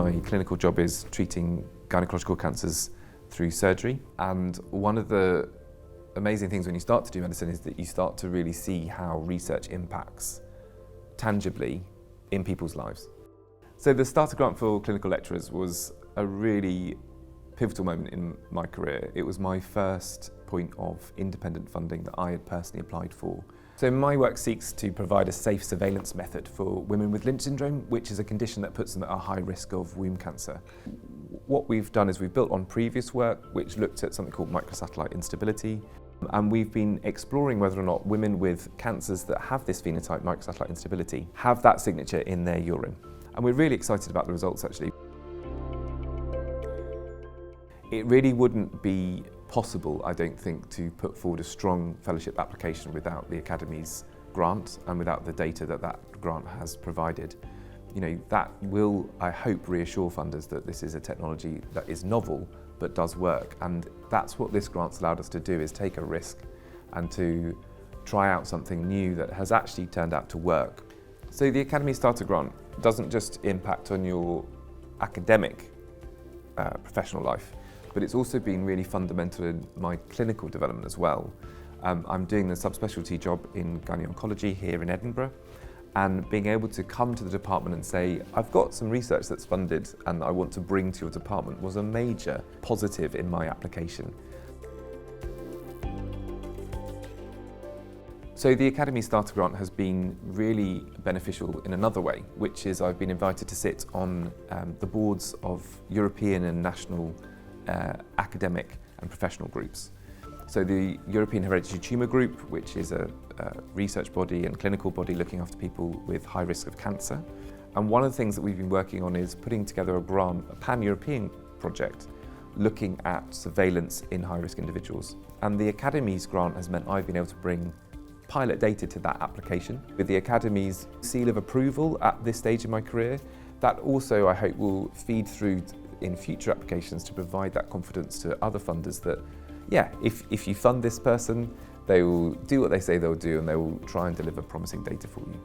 my clinical job is treating gynaecological cancers through surgery, and one of the amazing things when you start to do medicine is that you start to really see how research impacts tangibly in people's lives. So the starter grant for clinical lecturers was a really pivotal moment in my career. It was my first point of independent funding that I had personally applied for. So my work seeks to provide a safe surveillance method for women with Lynch syndrome, which is a condition that puts them at a high risk of womb cancer. What we've done is we've built on previous work which looked at something called microsatellite instability, and we've been exploring whether or not women with cancers that have this phenotype, microsatellite instability, have that signature in their urine. And we're really excited about the results actually. It really wouldn't be possible, I don't think, to put forward a strong fellowship application without the Academy's grant and without the data that that grant has provided. You know, that will, I hope, reassure funders that this is a technology that is novel but does work, and that's what this grant's allowed us to do, is take a risk and to try out something new that has actually turned out to work. So the Academy Starter Grant doesn't just impact on your academic professional life, but it's also been really fundamental in my clinical development as well. I'm doing the subspecialty job in gynaecology here in Edinburgh, and being able to come to the department and say, I've got some research that's funded and I want to bring to your department, was a major positive in my application. So the Academy Starter Grant has been really beneficial in another way, which is I've been invited to sit on the boards of European and national academic and professional groups. So the European Hereditary Tumour Group, which is a research body and clinical body looking after people with high risk of cancer. And one of the things that we've been working on is putting together a grant, a pan-European project, looking at surveillance in high-risk individuals. And the Academy's grant has meant I've been able to bring pilot data to that application. With the Academy's seal of approval at this stage in my career, that also, I hope, will feed through in future applications to provide that confidence to other funders that, yeah, if you fund this person, they will do what they say they'll do and they will try and deliver promising data for you.